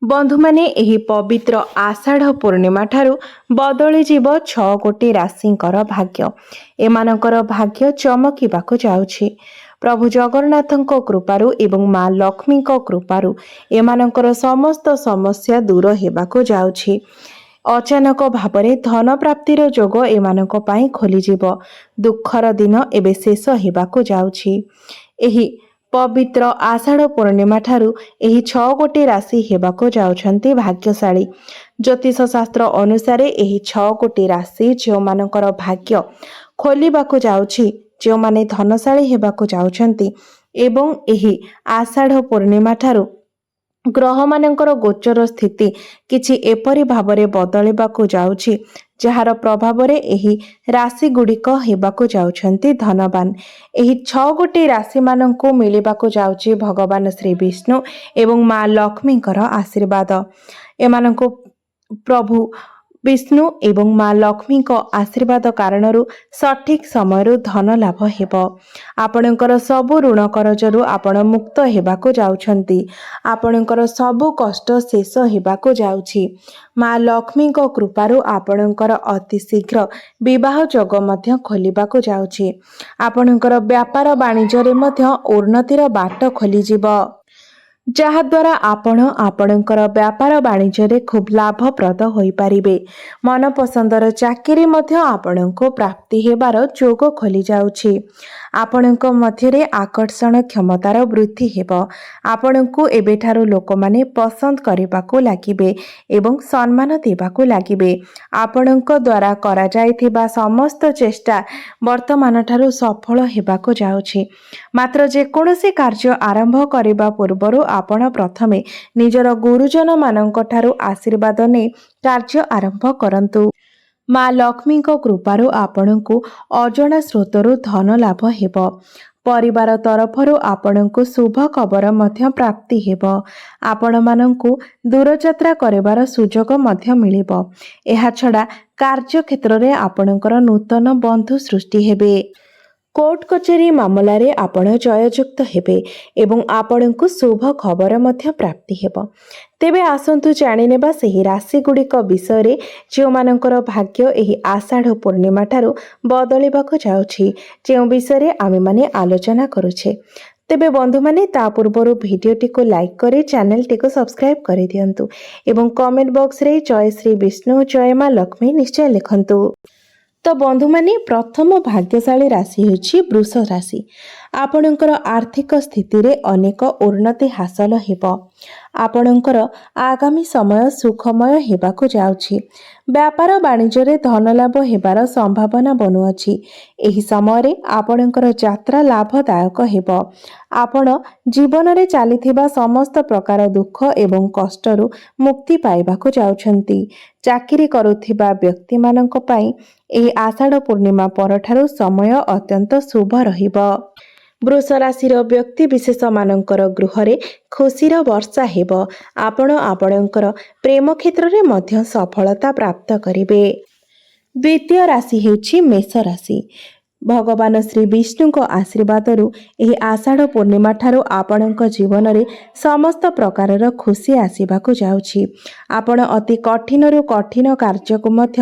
ବନ୍ଧୁମାନେ ଏହି ପବିତ୍ର ଆଷାଢ଼ ପୂର୍ଣ୍ଣିମା ଠାରୁ ବଦଳିଯିବ 6 କୋଟି ରାଶିଙ୍କର ଭାଗ୍ୟ। ଏମାନଙ୍କର ଭାଗ୍ୟ ଚମକିବାକୁ ଯାଉଛି। ପ୍ରଭୁ ଜଗନ୍ନାଥଙ୍କ କୃପାରୁ ଏବଂ ମା ଲକ୍ଷ୍ମୀଙ୍କ କୃପାରୁ ଏମାନଙ୍କର ସମସ୍ତ ସମସ୍ୟା ଦୂର ହେବାକୁ ଯାଉଛି। ଅଚାନକ ଭାବରେ ଧନ ପ୍ରାପ୍ତିର ଯୋଗ ଏମାନଙ୍କ ପାଇଁ ଖୋଲିଯିବ। ଦୁଃଖର ଦିନ ଏବେ ଶେଷ ହେବାକୁ ଯାଉଛି। ଏହି ପବିତ୍ର ଆଷାଢ଼ ପୂର୍ଣ୍ଣିମା ଠାରୁ ଏହି 6 କୋଟି ରାଶି ହେବାକୁ ଯାଉଛନ୍ତି ଭାଗ୍ୟଶାଳୀ। ଜ୍ୟୋତିଷ ଶାସ୍ତ୍ର ଅନୁସାରେ ଏହି 6 କୋଟି ରାଶି ଯେଉଁମାନଙ୍କର ଭାଗ୍ୟ ଖୋଲିବାକୁ ଯାଉଛି, ଯେଉଁମାନେ ଧନଶାଳୀ ହେବାକୁ ଯାଉଛନ୍ତି ଏବଂ ଏହି ଆଷାଢ଼ ପୂର୍ଣ୍ଣିମା ଠାରୁ ଗ୍ରହମାନଙ୍କର ଗୋଚର ସ୍ଥିତି କିଛି ଏପରି ଭାବରେ ବଦଳିବାକୁ ଯାଉଛି, ଯାହାର ପ୍ରଭାବରେ ଏହି ରାଶି ଗୁଡ଼ିକ ହେବାକୁ ଯାଉଛନ୍ତି ଧନବାନ। ଏହି 6 ଗୋଟି ରାଶିମାନଙ୍କୁ ମିଳିବାକୁ ଯାଉଛି ଭଗବାନ ଶ୍ରୀ ବିଷ୍ଣୁ ଏବଂ ମା ଲକ୍ଷ୍ମୀଙ୍କର ଆଶୀର୍ବାଦ। ଏମାନଙ୍କୁ ପ୍ରଭୁ ବିଷ୍ଣୁ ଏବଂ ମା ଲକ୍ଷ୍ମୀଙ୍କ ଆଶୀର୍ବାଦ କାରଣରୁ ସଠିକ୍ ସମୟରୁ ଧନ ଲାଭ ହେବ। ଆପଣଙ୍କର ସବୁ ଋଣ କରଜରୁ ଆପଣ ମୁକ୍ତ ହେବାକୁ ଯାଉଛନ୍ତି। ଆପଣଙ୍କର ସବୁ କଷ୍ଟ ଶେଷ ହେବାକୁ ଯାଉଛି। ମା ଲକ୍ଷ୍ମୀଙ୍କ କୃପାରୁ ଆପଣଙ୍କର ଅତି ଶୀଘ୍ର ବିବାହ ଯୋଗ ମଧ୍ୟ ଖୋଲିବାକୁ ଯାଉଛି। ଆପଣଙ୍କର ବ୍ୟାପାର ବାଣିଜ୍ୟରେ ମଧ୍ୟ ଉନ୍ନତିର ବାଟ ଖୋଲିଯିବ, ଯାହାଦ୍ୱାରା ଆପଣ ଆପଣଙ୍କର ବ୍ୟାପାର ବାଣିଜ୍ୟରେ ଖୁବ୍ ଲାଭପ୍ରଦ ହୋଇପାରିବେ। ମନପସନ୍ଦର ଚାକିରି ମଧ୍ୟ ଆପଣଙ୍କୁ ପ୍ରାପ୍ତି ହେବାର ଯୋଗ ଖୋଲିଯାଉଛି। ଆପଣଙ୍କ ମଧ୍ୟରେ ଆକର୍ଷଣ କ୍ଷମତାର ବୃଦ୍ଧି ହେବ। ଆପଣଙ୍କୁ ଏବେଠାରୁ ଲୋକମାନେ ପସନ୍ଦ କରିବାକୁ ଲାଗିବେ ଏବଂ ସମ୍ମାନ ଦେବାକୁ ଲାଗିବେ। ଆପଣଙ୍କ ଦ୍ୱାରା କରାଯାଇଥିବା ସମସ୍ତ ଚେଷ୍ଟା ବର୍ତ୍ତମାନଠାରୁ ସଫଳ ହେବାକୁ ଯାଉଛି। ମାତ୍ର ଯେକୌଣସି କାର୍ଯ୍ୟ ଆରମ୍ଭ କରିବା ପୂର୍ବରୁ ଆପଣ ପ୍ରଥମେ ନିଜର ଗୁରୁଜନମାନଙ୍କ ଠାରୁ ଆଶୀର୍ବାଦ ନେଇ କାର୍ଯ୍ୟ ଆରମ୍ଭ କରନ୍ତୁ। ମା ଲକ୍ଷ୍ମୀଙ୍କ କୃପାରୁ ଆପଣଙ୍କୁ ଅଜଣା ସ୍ରୋତରୁ ଧନ ଲାଭ ହେବ। ପରିବାର ତରଫରୁ ଆପଣଙ୍କୁ ଶୁଭ ଖବର ମଧ୍ୟ ପ୍ରାପ୍ତି ହେବ। ଆପଣମାନଙ୍କୁ ଦୂରଯାତ୍ରା କରିବାର ସୁଯୋଗ ମଧ୍ୟ ମିଳିବ। ଏହାଛଡ଼ା କାର୍ଯ୍ୟକ୍ଷେତ୍ରରେ ଆପଣଙ୍କର ନୂତନ ବନ୍ଧୁ ସୃଷ୍ଟି ହେବେ। କୋର୍ଟ କଚେରୀ ମାମଲାରେ ଆପଣ ଜୟଯୁକ୍ତ ହେବେ ଏବଂ ଆପଣଙ୍କୁ ଶୁଭ ଖବର ମଧ୍ୟ ପ୍ରାପ୍ତି ହେବ। ତେବେ ଆସନ୍ତୁ ଜାଣିନେବା ସେହି ରାଶିଗୁଡ଼ିକ ବିଷୟରେ ଯେଉଁମାନଙ୍କର ଭାଗ୍ୟ ଏହି ଆଷାଢ଼ ପୂର୍ଣ୍ଣିମା ଠାରୁ ବଦଳିବାକୁ ଯାଉଛି, ଯେଉଁ ବିଷୟରେ ଆମେମାନେ ଆଲୋଚନା କରୁଛେ। ତେବେ ବନ୍ଧୁମାନେ, ତା ପୂର୍ବରୁ ଭିଡ଼ିଓଟିକୁ ଲାଇକ୍ କରି ଚ୍ୟାନେଲଟିକୁ ସବସ୍କ୍ରାଇବ୍ କରିଦିଅନ୍ତୁ ଏବଂ କମେଣ୍ଟ ବକ୍ସରେ ଜୟ ଶ୍ରୀ ବିଷ୍ଣୁ, ଜୟ ମା ଲକ୍ଷ୍ମୀ ନିଶ୍ଚୟ ଲେଖନ୍ତୁ। ତ ବନ୍ଧୁମାନେ, ପ୍ରଥମ ଭାଗ୍ୟଶାଳୀ ରାଶି ହେଉଛି ବୃଷ ରାଶି। ଆପଣଙ୍କର ଆର୍ଥିକ ସ୍ଥିତିରେ ଅନେକ ଉନ୍ନତି ହାସଲ ହେବ। ଆପଣଙ୍କର ଆଗାମୀ ସମୟ ସୁଖମୟ ହେବାକୁ ଯାଉଛି। ବ୍ୟାପାର ବାଣିଜ୍ୟରେ ଧନ ଲାଭ ହେବାର ସମ୍ଭାବନା ବନୁଅଛି। ଏହି ସମୟରେ ଆପଣଙ୍କର ଯାତ୍ରା ଲାଭଦାୟକ ହେବ। ଆପଣ ଜୀବନରେ ଚାଲିଥିବା ସମସ୍ତ ପ୍ରକାର ଦୁଃଖ ଏବଂ କଷ୍ଟରୁ ମୁକ୍ତି ପାଇବାକୁ ଯାଉଛନ୍ତି। ଚାକିରି କରୁଥିବା ବ୍ୟକ୍ତିମାନଙ୍କ ପାଇଁ ଏହି ଆଷାଢ଼ ପୂର୍ଣ୍ଣିମା ପରଠାରୁ ସମୟ ଅତ୍ୟନ୍ତ ଶୁଭ ରହିବ। ବୃଷ ରାଶିର ବ୍ୟକ୍ତିବିଶେଷମାନଙ୍କର ଗୃହରେ ଖୁସିର ବର୍ଷା ହେବ। ଆପଣ ଆପଣଙ୍କର ପ୍ରେମ କ୍ଷେତ୍ରରେ ମଧ୍ୟ ସଫଳତା ପ୍ରାପ୍ତ କରିବେ। ଦ୍ୱିତୀୟ ରାଶି ହେଉଛି ମେଷ ରାଶି। ଭଗବାନ ଶ୍ରୀ ବିଷ୍ଣୁଙ୍କ ଆଶୀର୍ବାଦରୁ ଏହି ଆଷାଢ଼ ପୂର୍ଣ୍ଣିମା ଠାରୁ ଆପଣଙ୍କ ଜୀବନରେ ସମସ୍ତ ପ୍ରକାରର ଖୁସି ଆସିବାକୁ ଯାଉଛି। ଆପଣ ଅତି କଠିନରୁ କଠିନ କାର୍ଯ୍ୟକୁ ମଧ୍ୟ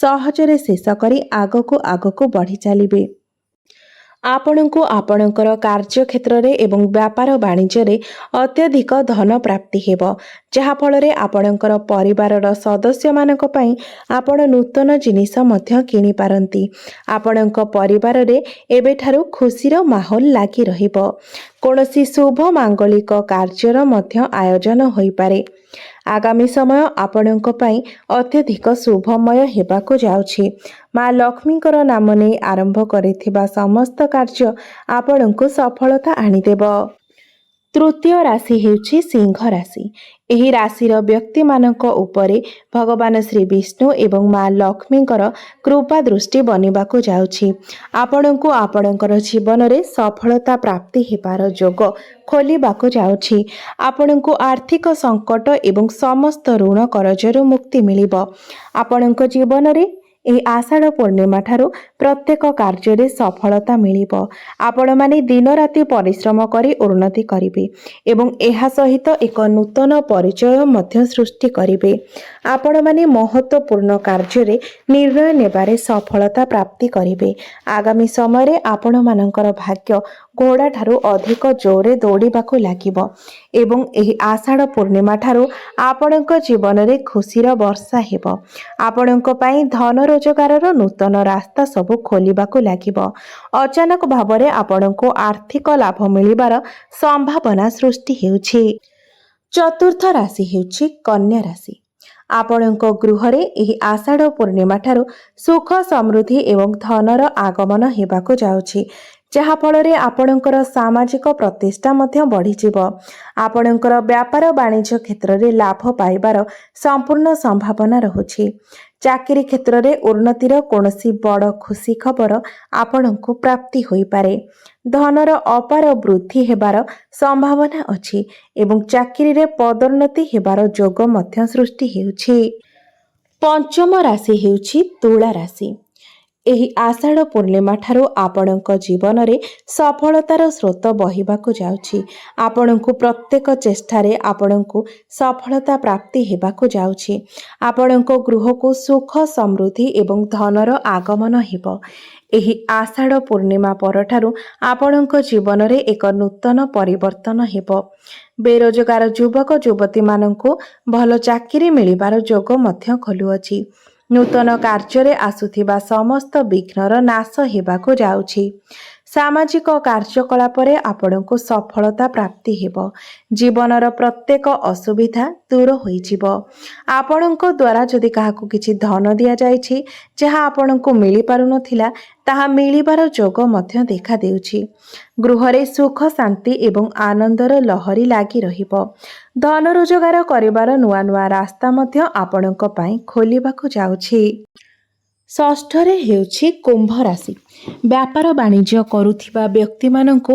ସହଜରେ ଶେଷ କରି ଆଗକୁ ବଢ଼ି ଚାଲିବେ। ଆପଣଙ୍କୁ ଆପଣଙ୍କର କାର୍ଯ୍ୟକ୍ଷେତ୍ରରେ ଏବଂ ବ୍ୟାପାର ବାଣିଜ୍ୟରେ ଅତ୍ୟଧିକ ଧନ ପ୍ରାପ୍ତି ହେବ, ଯାହାଫଳରେ ଆପଣଙ୍କର ପରିବାରର ସଦସ୍ୟମାନଙ୍କ ପାଇଁ ଆପଣ ନୂତନ ଜିନିଷ ମଧ୍ୟ କିଣିପାରନ୍ତି। ଆପଣଙ୍କ ପରିବାରରେ ଏବେଠାରୁ ଖୁସିର ମାହୋଲ ଲାଗି ରହିବ। କୌଣସି ଶୁଭ ମାଙ୍ଗଳିକ କାର୍ଯ୍ୟର ମଧ୍ୟ ଆୟୋଜନ ହୋଇପାରେ। ଆଗାମୀ ସମୟ ଆପଣଙ୍କ ପାଇଁ ଅତ୍ୟଧିକ ଶୁଭମୟ ହେବାକୁ ଯାଉଛି। ମା ଲକ୍ଷ୍ମୀଙ୍କର ନାମ ନେଇ ଆରମ୍ଭ କରିଥିବା ସମସ୍ତ କାର୍ଯ୍ୟ ଆପଣଙ୍କୁ ସଫଳତା ଆଣିଦେବ। ତୃତୀୟ ରାଶି ହେଉଛି ସିଂହ ରାଶି। ଏହି ରାଶିର ବ୍ୟକ୍ତିମାନଙ୍କ ଉପରେ ଭଗବାନ ଶ୍ରୀ ବିଷ୍ଣୁ ଏବଂ ମା ଲକ୍ଷ୍ମୀଙ୍କର କୃପା ଦୃଷ୍ଟି ବନିବାକୁ ଯାଉଛି। ଆପଣଙ୍କୁ ଆପଣଙ୍କର ଜୀବନରେ ସଫଳତା ପ୍ରାପ୍ତି ହେବାର ଯୋଗ ଖୋଲିବାକୁ ଯାଉଛି। ଆପଣଙ୍କୁ ଆର୍ଥିକ ସଙ୍କଟ ଏବଂ ସମସ୍ତ ଋଣ କରଜରୁ ମୁକ୍ତି ମିଳିବ। ଆପଣଙ୍କ ଜୀବନରେ ଏହି ଆଷାଢ଼ ପୂର୍ଣ୍ଣିମା ଠାରୁ ପ୍ରତ୍ୟେକ କାର୍ଯ୍ୟରେ ସଫଳତା ମିଳିବ। ଆପଣମାନେ ଦିନ ରାତି ପରିଶ୍ରମ କରି ଉନ୍ନତି କରିବେ ଏବଂ ଏହା ସହିତ ଏକ ନୂତନ ପରିଚୟ ମଧ୍ୟ ସୃଷ୍ଟି କରିବେ। ଆପଣମାନେ ମହତ୍ତ୍ୱପୂର୍ଣ୍ଣ କାର୍ଯ୍ୟରେ ନିର୍ଣ୍ଣୟ ନେବାରେ ସଫଳତା ପ୍ରାପ୍ତି କରିବେ। ଆଗାମୀ ସମୟରେ ଆପଣମାନଙ୍କର ଭାଗ୍ୟ ଘୋଡ଼ା ଠାରୁ ଅଧିକ ଜୋରରେ ଦୌଡ଼ିବାକୁ ଲାଗିବ ଏବଂ ଏହି ଆଷାଢ଼ ପୂର୍ଣ୍ଣିମା ଠାରୁ ଆପଣଙ୍କ ଜୀବନରେ ଖୁସିର ବର୍ଷା ହେବ। ଆପଣଙ୍କ ପାଇଁ ଧନ ରୋଜଗାରର ନୂତନ ରାସ୍ତା ସବୁ ଖୋଲିବାକୁ ଲାଗିବ। ଅଚାନକ ଭାବରେ ଆପଣଙ୍କୁ ଆର୍ଥିକ ଲାଭ ମିଳିବାର ସମ୍ଭାବନା ସୃଷ୍ଟି ହେଉଛି। ଚତୁର୍ଥ ରାଶି ହେଉଛି କନ୍ୟା ରାଶି। ଆପଣଙ୍କ ଗୃହରେ ଏହି ଆଷାଢ଼ ପୂର୍ଣ୍ଣିମା ଠାରୁ ସୁଖ ସମୃଦ୍ଧି ଏବଂ ଧନର ଆଗମନ ହେବାକୁ ଯାଉଛି, ଯାହାଫଳରେ ଆପଣଙ୍କର ସାମାଜିକ ପ୍ରତିଷ୍ଠା ମଧ୍ୟ ବଢ଼ିଯିବ। ଆପଣଙ୍କର ବ୍ୟାପାର ବାଣିଜ୍ୟ କ୍ଷେତ୍ରରେ ଲାଭ ପାଇବାର ସମ୍ପୂର୍ଣ୍ଣ ସମ୍ଭାବନା ରହୁଛି। ଚାକିରି କ୍ଷେତ୍ରରେ ଉନ୍ନତିର କୌଣସି ବଡ଼ ଖୁସି ଖବର ଆପଣଙ୍କୁ ପ୍ରାପ୍ତି ହୋଇପାରେ। ଧନର ଅପାର ବୃଦ୍ଧି ହେବାର ସମ୍ଭାବନା ଅଛି ଏବଂ ଚାକିରିରେ ପଦୋନ୍ନତି ହେବାର ଯୋଗ ମଧ୍ୟ ସୃଷ୍ଟି ହେଉଛି। ପଞ୍ଚମ ରାଶି ହେଉଛି ତୁଳା ରାଶି। ଏହି ଆଷାଢ଼ ପୂର୍ଣ୍ଣିମା ଠାରୁ ଆପଣଙ୍କ ଜୀବନରେ ସଫଳତାର ସ୍ରୋତ ବହିବାକୁ ଯାଉଛି। ଆପଣଙ୍କୁ ପ୍ରତ୍ୟେକ ଚେଷ୍ଟାରେ ଆପଣଙ୍କୁ ସଫଳତା ପ୍ରାପ୍ତି ହେବାକୁ ଯାଉଛି। ଆପଣଙ୍କ ଗୃହକୁ ସୁଖ ସମୃଦ୍ଧି ଏବଂ ଧନର ଆଗମନ ହେବ। ଏହି ଆଷାଢ଼ ପୂର୍ଣ୍ଣିମା ପରଠାରୁ ଆପଣଙ୍କ ଜୀବନରେ ଏକ ନୂତନ ପରିବର୍ତ୍ତନ ହେବ। ବେରୋଜଗାର ଯୁବକ ଯୁବତୀମାନଙ୍କୁ ଭଲ ଚାକିରି ମିଳିବାର ଯୋଗ ମଧ୍ୟ ଖୋଲୁଅଛି। ନୂତନ କାର୍ଯ୍ୟରେ ଆସୁଥିବା ସମସ୍ତ ବିଘ୍ନର ନାଶ ହେବାକୁ ଯାଉଛି। ସାମାଜିକ କାର୍ଯ୍ୟକଳାପରେ ଆପଣଙ୍କୁ ସଫଳତା ପ୍ରାପ୍ତି ହେବ। ଜୀବନର ପ୍ରତ୍ୟେକ ଅସୁବିଧା ଦୂର ହୋଇଯିବ। ଆପଣଙ୍କ ଦ୍ୱାରା ଯଦି କାହାକୁ କିଛି ଧନ ଦିଆଯାଇଛି, ଯାହା ଆପଣଙ୍କୁ ମିଳିପାରୁନଥିଲା, ତାହା ମିଳିବାର ଯୋଗ ମଧ୍ୟ ଦେଖାଦେଉଛି। ଗୃହରେ ସୁଖ ଶାନ୍ତି ଏବଂ ଆନନ୍ଦର ଲହରୀ ଲାଗି ରହିବ। ଧନ ରୋଜଗାର କରିବାର ନୂଆ ନୂଆ ରାସ୍ତା ମଧ୍ୟ ଆପଣଙ୍କ ପାଇଁ ଖୋଲିବାକୁ ଯାଉଛି। ଷଷ୍ଠରେ ହେଉଛି କୁମ୍ଭ ରାଶି। ବ୍ୟାପାର ବାଣିଜ୍ୟ କରୁଥିବା ବ୍ୟକ୍ତିମାନଙ୍କୁ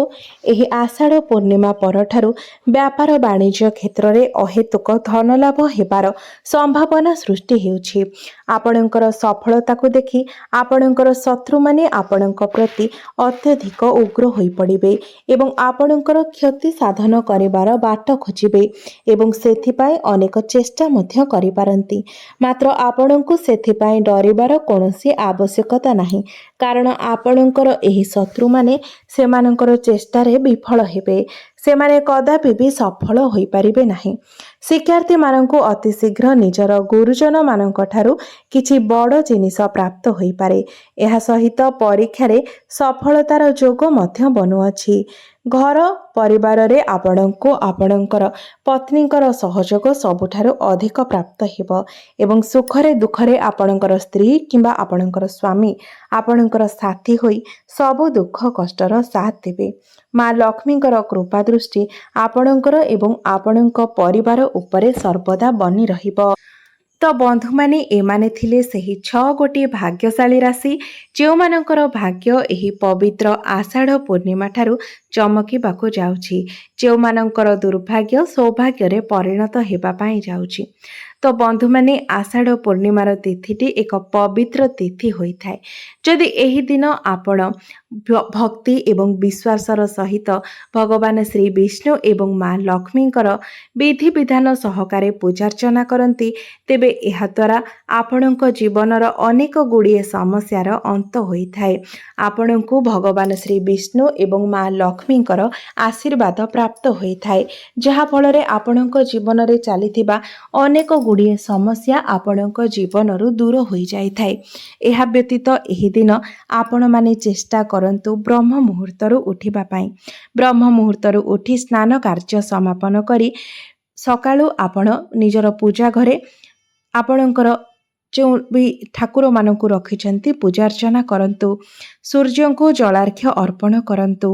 ଏହି ଆଷାଢ଼ ପୂର୍ଣ୍ଣିମା ପରଠାରୁ ବ୍ୟାପାର ବାଣିଜ୍ୟ କ୍ଷେତ୍ରରେ ଅହେତୁକ ଧନଲାଭ ହେବାର ସମ୍ଭାବନା ସୃଷ୍ଟି ହେଉଛି। ଆପଣଙ୍କର ସଫଳତାକୁ ଦେଖି ଆପଣଙ୍କର ଶତ୍ରୁମାନେ ଆପଣଙ୍କ ପ୍ରତି ଅତ୍ୟଧିକ ଉଗ୍ର ହୋଇପଡ଼ିବେ ଏବଂ ଆପଣଙ୍କର କ୍ଷତି ସାଧନ କରିବାର ବାଟ ଖୋଜିବେ ଏବଂ ସେଥିପାଇଁ ଅନେକ ଚେଷ୍ଟା ମଧ୍ୟ କରିପାରନ୍ତି। ମାତ୍ର ଆପଣଙ୍କୁ ସେଥିପାଇଁ ଡରିବାର କୌଣସି ଆବଶ୍ୟକତା ନାହିଁ, କାରଣ ଆପଣଙ୍କର ଏହି ଶତ୍ରୁମାନେ ସେମାନଙ୍କର ଚେଷ୍ଟାରେ ବିଫଳ ହେବେ। ସେମାନେ କଦାପି ବି ସଫଳ ହୋଇପାରିବେ ନାହିଁ। ଶିକ୍ଷାର୍ଥୀମାନଙ୍କୁ ଅତି ଶୀଘ୍ର ନିଜର ଗୁରୁଜନମାନଙ୍କ ଠାରୁ କିଛି ବଡ଼ ଜିନିଷ ପ୍ରାପ୍ତ ହୋଇପାରେ। ଏହା ସହିତ ପରୀକ୍ଷାରେ ସଫଳତାର ଯୋଗ ମଧ୍ୟ ବନୁଅଛି। ଘର ପରିବାରରେ ଆପଣଙ୍କୁ ଆପଣଙ୍କର ପତ୍ନୀଙ୍କର ସହଯୋଗ ସବୁଠାରୁ ଅଧିକ ପ୍ରାପ୍ତ ହେବ ଏବଂ ସୁଖରେ ଦୁଃଖରେ ଆପଣଙ୍କର ସ୍ତ୍ରୀ କିମ୍ବା ଆପଣଙ୍କର ସ୍ୱାମୀ ଆପଣଙ୍କର ସାଥୀ ହୋଇ ସବୁ ଦୁଃଖ କଷ୍ଟର ସାଥ ଦେବେ। ମା ଲକ୍ଷ୍ମୀଙ୍କର କୃପା ଦୃଷ୍ଟି ଆପଣଙ୍କର ଏବଂ ଆପଣଙ୍କ ପରିବାର ଉପରେ ସର୍ବଦା ବନି ରହିବ। ତ ବନ୍ଧୁମାନେ, ଏମାନେ ଥିଲେ ସେହି 6 ଗୋଟି ଭାଗ୍ୟଶାଳୀ ରାଶି, ଯେଉଁମାନଙ୍କର ଭାଗ୍ୟ ଏହି ପବିତ୍ର ଆଷାଢ଼ ପୂର୍ଣ୍ଣିମା ଠାରୁ ଚମକିବାକୁ ଯାଉଛି, ଯେଉଁମାନଙ୍କର ଦୁର୍ଭାଗ୍ୟ ସୌଭାଗ୍ୟରେ ପରିଣତ ହେବା ପାଇଁ ଯାଉଛି। ତ ବନ୍ଧୁମାନେ, ଆଷାଢ଼ ପୂର୍ଣ୍ଣିମାର ତିଥିଟି ଏକ ପବିତ୍ର ତିଥି ହୋଇଥାଏ। ଯଦି ଏହି ଦିନ ଆପଣ ଭକ୍ତି ଏବଂ ବିଶ୍ୱାସର ସହିତ ଭଗବାନ ଶ୍ରୀ ବିଷ୍ଣୁ ଏବଂ ମା ଲକ୍ଷ୍ମୀଙ୍କର ବିଧିବିଧାନ ସହକାରେ ପୂଜାର୍ଚ୍ଚନା କରନ୍ତି, ତେବେ ଏହାଦ୍ୱାରା ଆପଣଙ୍କ ଜୀବନର ଅନେକ ଗୁଡ଼ିଏ ସମସ୍ୟାର ଅନ୍ତ ହୋଇଥାଏ। ଆପଣଙ୍କୁ ଭଗବାନ ଶ୍ରୀ ବିଷ୍ଣୁ ଏବଂ ମା ଲକ୍ଷ୍ମୀଙ୍କର ଆଶୀର୍ବାଦ ପ୍ରାପ୍ତ ହୋଇଥାଏ, ଯାହାଫଳରେ ଆପଣଙ୍କ ଜୀବନରେ ଚାଲିଥିବା ଅନେକ ଗୁଡ଼ିଏ ସମସ୍ୟା ଆପଣଙ୍କ ଜୀବନରୁ ଦୂର ହୋଇଯାଇଥାଏ। ଏହା ବ୍ୟତୀତ ଏହି ଦିନ ଆପଣମାନେ ଚେଷ୍ଟା କରନ୍ତୁ ବ୍ରହ୍ମ ମୁହୂର୍ତ୍ତରୁ ଉଠିବା ପାଇଁ। ବ୍ରହ୍ମ ମୁହୂର୍ତ୍ତରୁ ଉଠି ସ୍ନାନ କାର୍ଯ୍ୟ ସମାପନ କରି ସକାଳୁ ଆପଣ ନିଜର ପୂଜା ଘରେ ଆପଣଙ୍କର ଯେଉଁ ବି ଠାକୁରମାନଙ୍କୁ ରଖିଛନ୍ତି ପୂଜାର୍ଚ୍ଚନା କରନ୍ତୁ। ସୂର୍ଯ୍ୟଙ୍କୁ ଜଳାର୍ଘ୍ୟ ଅର୍ପଣ କରନ୍ତୁ।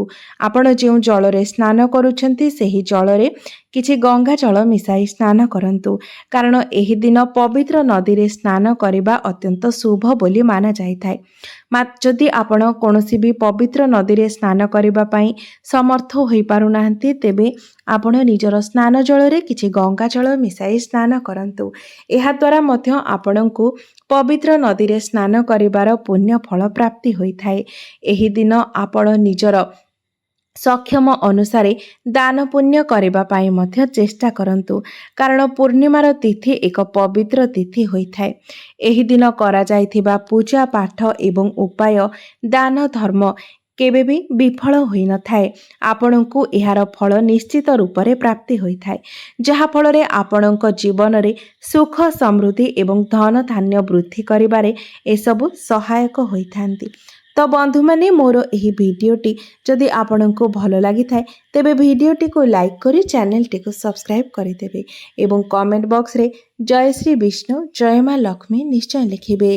ଆପଣ ଯେଉଁ ଜଳରେ ସ୍ନାନ କରୁଛନ୍ତି ସେହି ଜଳରେ କିଛି ଗଙ୍ଗା ଜଳ ମିଶାଇ ସ୍ନାନ କରନ୍ତୁ, କାରଣ ଏହି ଦିନ ପବିତ୍ର ନଦୀରେ ସ୍ନାନ କରିବା ଅତ୍ୟନ୍ତ ଶୁଭ ବୋଲି ମାନାଯାଇଥାଏ। ଯଦି ଆପଣ କୌଣସି ବି ପବିତ୍ର ନଦୀରେ ସ୍ନାନ କରିବା ପାଇଁ ସମର୍ଥ ହୋଇପାରୁନାହାନ୍ତି ତେବେ ଆପଣ ନିଜର ସ୍ନାନ ଜଳରେ କିଛି ଗଙ୍ଗା ଜଳ ମିଶାଇ ସ୍ନାନ କରନ୍ତୁ। ଏହାଦ୍ୱାରା ମଧ୍ୟ ଆପଣଙ୍କୁ ପବିତ୍ର ନଦୀରେ ସ୍ନାନ କରିବାର ପୁଣ୍ୟ ଫଳ ପ୍ରାପ୍ତି ହୋଇଥାଏ। ଏହି ଦିନ ଆପଣ ନିଜର ସକ୍ଷମ ଅନୁସାରେ ଦାନ ପୁଣ୍ୟ କରିବା ପାଇଁ ମଧ୍ୟ ଚେଷ୍ଟା କରନ୍ତୁ, କାରଣ ପୂର୍ଣ୍ଣିମାର ତିଥି ଏକ ପବିତ୍ର ତିଥି ହୋଇଥାଏ। ଏହି ଦିନ କରାଯାଇଥିବା ପୂଜା ପାଠ ଏବଂ ଉପାୟ ଦାନ ଧର୍ମ କେବେ ବି ବିଫଳ ହୋଇନଥାଏ। ଆପଣଙ୍କୁ ଏହାର ଫଳ ନିଶ୍ଚିତ ରୂପରେ ପ୍ରାପ୍ତି ହୋଇଥାଏ, ଯାହାଫଳରେ ଆପଣଙ୍କ ଜୀବନରେ ସୁଖ ସମୃଦ୍ଧି ଏବଂ ଧନ ଧାନ୍ୟ ବୃଦ୍ଧି କରିବାରେ ଏସବୁ ସହାୟକ ହୋଇଥାନ୍ତି। ତ ବନ୍ଧୁମାନେ, ମୋର ଏହି ଭିଡ଼ିଓଟି ଯଦି ଆପଣଙ୍କୁ ଭଲ ଲାଗିଥାଏ ତେବେ ଭିଡ଼ିଓଟିକୁ ଲାଇକ୍ କରି ଚ୍ୟାନେଲଟିକୁ ସବସ୍କ୍ରାଇବ୍ କରିଦେବେ ଏବଂ କମେଣ୍ଟ ବକ୍ସରେ ଜୟ ଶ୍ରୀ ବିଷ୍ଣୁ ଜୟ ମା ଲକ୍ଷ୍ମୀ ନିଶ୍ଚୟ ଲେଖିବେ।